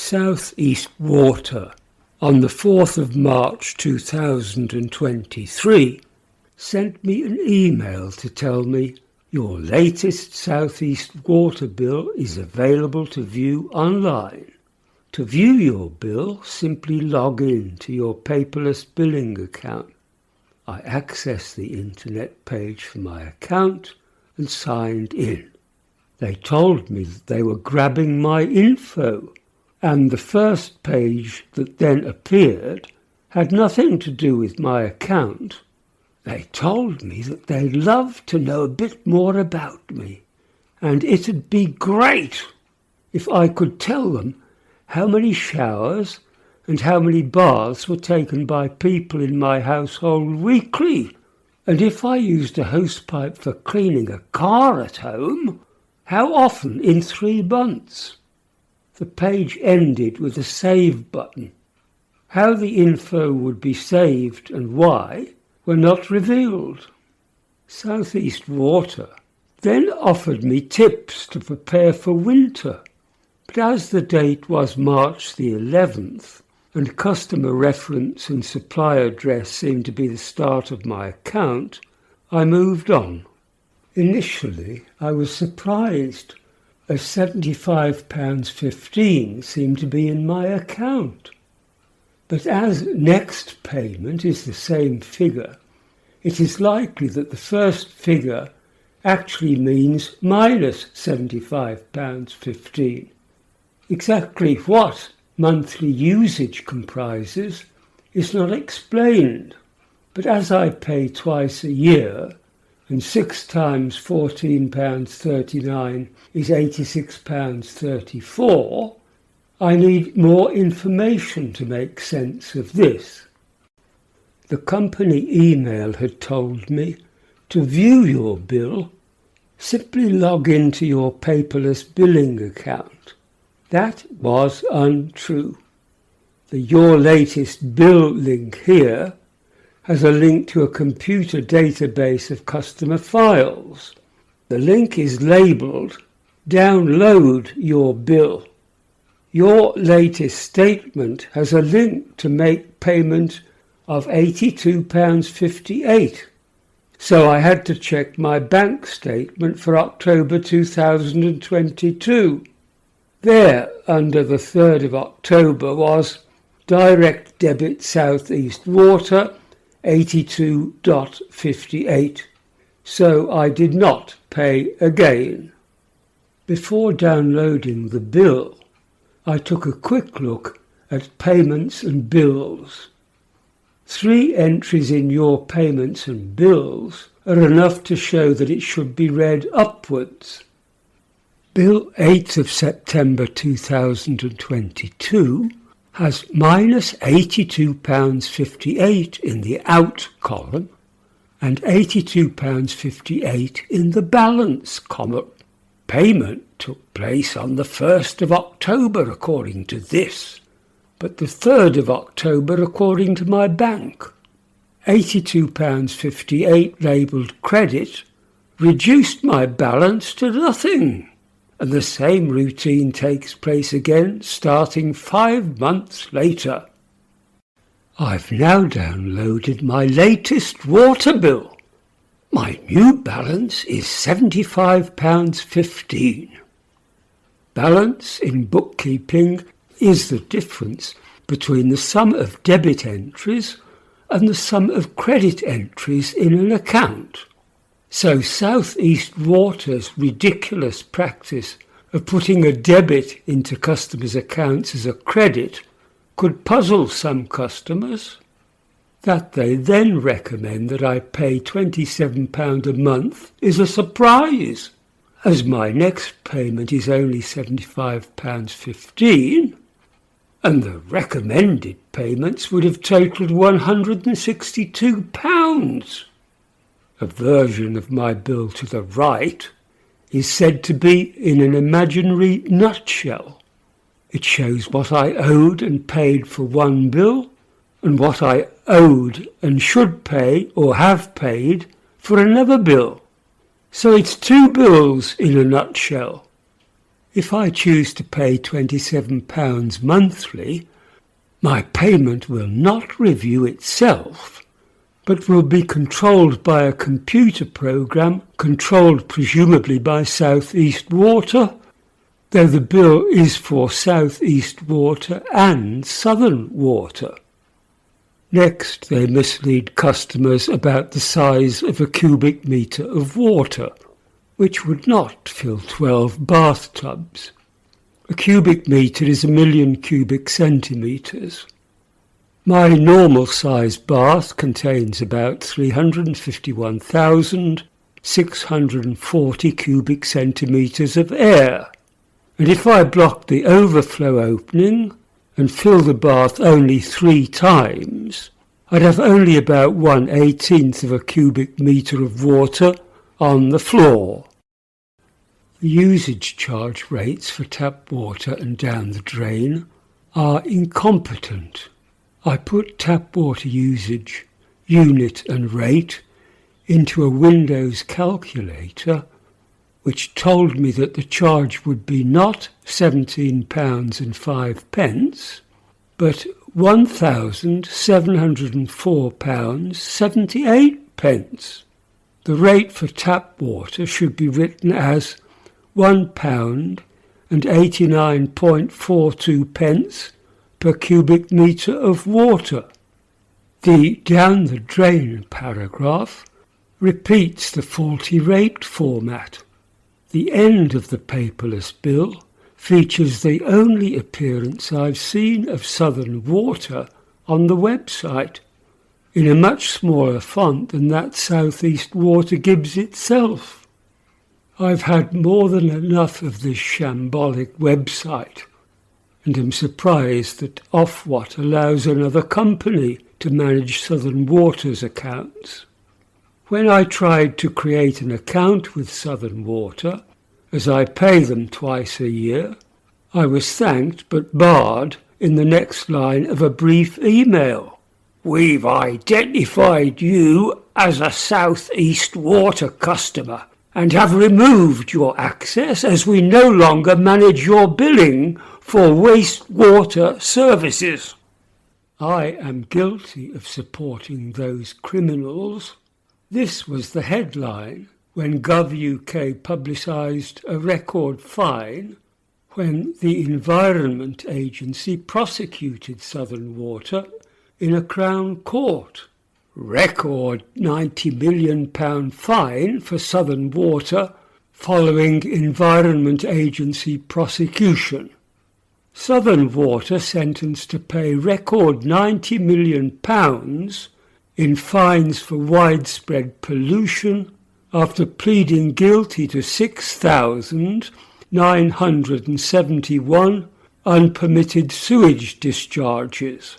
South East Water on the 4th of March 2023 sent me an email to tell me your latest South East Water bill is available to view online. To view your bill, simply log in to your paperless billing account. I accessed the internet page for my account and signed in. They told me that they were grabbing my info, and the first page that then appeared had nothing to do with my account. They told me that they'd love to know a bit more about me, and it'd be great if I could tell them how many showers and how many baths were taken by people in my household weekly, and if I used a hosepipe for cleaning a car at home, how often in 3 months. The page ended with a save button. How the info would be saved and why were not revealed. South East Water then offered me tips to prepare for winter, but as the date was March the 11th, and customer reference and supply address seemed to be the start of my account, I moved on. Initially, I was surprised, as £75.15 seemed to be in my account. But as next payment is the same figure, it is likely that the first figure actually means minus £75.15. Exactly what monthly usage comprises is not explained, but as I pay twice a year, and 6 times £14.39 is £86.34, I need more information to make sense of this. The company email had told me to view your bill, simply log into your paperless billing account. That was untrue. The Your Latest Bill link here has a link to a computer database of customer files. The link is labelled Download Your Bill. Your latest statement has a link to make payment of £82.58. So I had to check my bank statement for October 2022. There, under the 3rd of October, was Direct Debit South East Water, 82.58, so I did not pay again. Before downloading the bill, I took a quick look at payments and bills. 3 entries in your payments and bills are enough to show that it should be read upwards. Bill 8th of September 2022 has minus £82.58 in the out column and £82.58 in the balance column. Payment took place on the 1st of October according to this, but the 3rd of October according to my bank. £82.58 labelled credit reduced my balance to nothing. And the same routine takes place again starting 5 months later. I've now downloaded my latest water bill. My new balance is £75.15. Balance in bookkeeping is the difference between the sum of debit entries and the sum of credit entries in an account. So South East Water's ridiculous practice of putting a debit into customers' accounts as a credit could puzzle some customers. That they then recommend that I pay £27 a month is a surprise, as my next payment is only £75.15, and the recommended payments would have totalled £162. A version of my bill to the right is said to be in an imaginary nutshell. It shows what I owed and paid for one bill and what I owed and should pay or have paid for another bill. So it's 2 bills in a nutshell. If I choose to pay £27 monthly, my payment will not review itself, but will be controlled by a computer program controlled presumably by South East Water, though the bill is for South East Water and Southern Water. Next, they mislead customers about the size of a cubic metre of water, which would not fill 12 bathtubs. A cubic metre is 1,000,000 cubic centimetres. My normal-sized bath contains about 351,640 cubic centimetres of air, and if I block the overflow opening and fill the bath only 3 times, I'd have only about 1/18 of a cubic metre of water on the floor. The usage charge rates for tap water and down the drain are incompetent. I put tap water usage, unit and rate into a Windows calculator, which told me that the charge would be not £17.05, but £1,704.78. The rate for tap water should be written as £1.89.42 per cubic metre of water. The down the drain paragraph repeats the faulty rate format. The end of the paperless bill features the only appearance I've seen of Southern Water on the website, in a much smaller font than that South East Water gives itself. I've had more than enough of this shambolic website, and am surprised that Ofwat allows another company to manage Southern Water's accounts. When I tried to create an account with Southern Water, as I pay them twice a year, I was thanked but barred in the next line of a brief email. "We've identified you as a South East Water customer and have removed your access as we no longer manage your billing for wastewater services." I am guilty of supporting those criminals. This was the headline when Gov.uk publicised a record fine when the Environment Agency prosecuted Southern Water in a Crown Court. Record £90 million fine for Southern Water following Environment Agency prosecution. Southern Water sentenced to pay record £90 million in fines for widespread pollution after pleading guilty to 6,971 unpermitted sewage discharges.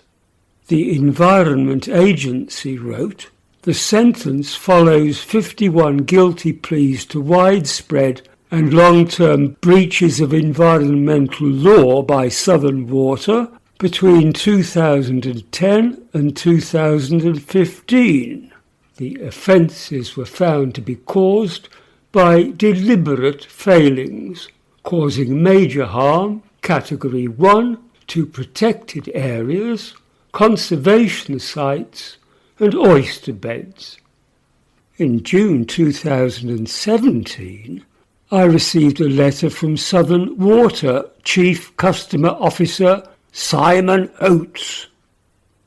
The Environment Agency wrote, "The sentence follows 51 guilty pleas to widespread and long-term breaches of environmental law by Southern Water between 2010 and 2015. The offences were found to be caused by deliberate failings, causing major harm, Category 1, to protected areas, conservation sites and oyster beds." In June 2017, I received a letter from Southern Water Chief Customer Officer Simon Oates.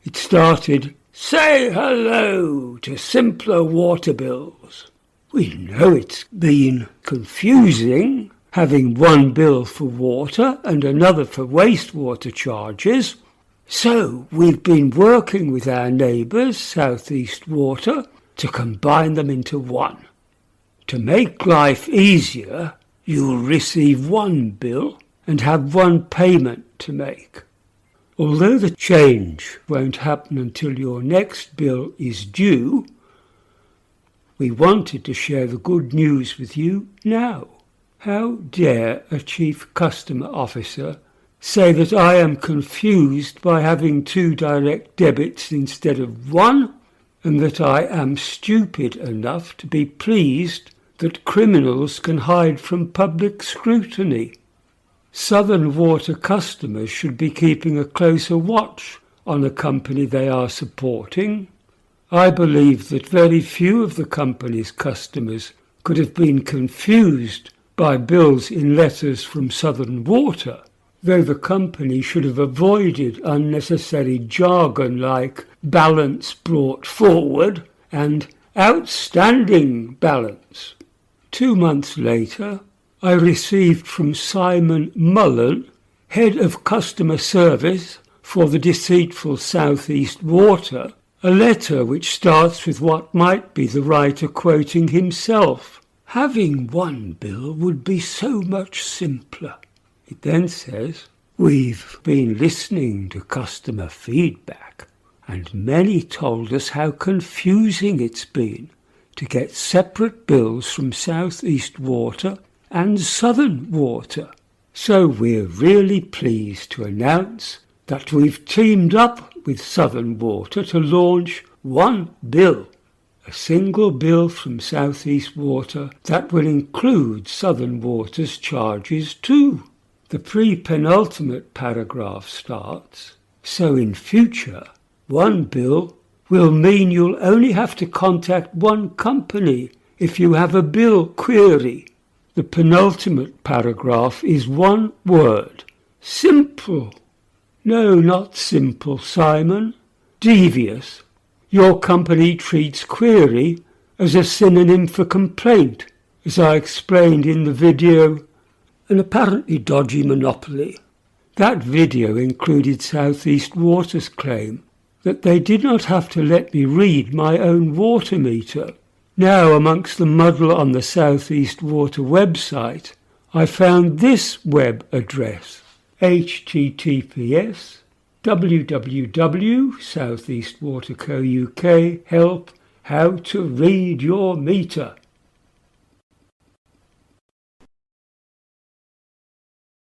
It started, "Say hello to simpler water bills. We know it's been confusing having one bill for water and another for wastewater charges, so we've been working with our neighbours, South East Water, to combine them into one. To make life easier, you'll receive one bill and have one payment to make. Although the change won't happen until your next bill is due, we wanted to share the good news with you now. How dare a Chief Customer Officer say that I am confused by having 2 direct debits instead of 1, and that I am stupid enough to be pleased that criminals can hide from public scrutiny. Southern Water customers should be keeping a closer watch on a company they are supporting. I believe that very few of the company's customers could have been confused by bills in letters from Southern Water, though the company should have avoided unnecessary jargon like balance brought forward and outstanding balance. 2 months later, I received from Simon Mullen, Head of Customer Service for the deceitful South East Water, a letter which starts with what might be the writer quoting himself. Having one bill would be so much simpler. It then says, we've been listening to customer feedback, and many told us how confusing it's been to get separate bills from South East Water and Southern Water. So we're really pleased to announce that we've teamed up with Southern Water to launch one bill, a single bill from South East Water that will include Southern Water's charges too. The pre-penultimate paragraph starts, so in future, one bill will mean you'll only have to contact one company if you have a bill query. The penultimate paragraph is one word. Simple. No, not simple, Simon. Devious. Your company treats query as a synonym for complaint, as I explained in the video, an apparently dodgy monopoly. That video included South East Water's claim that they did not have to let me read my own water meter. Now, amongst the muddle on the South East Water website, I found this web address, https://www.southeastwater.co.uk help how to read your meter.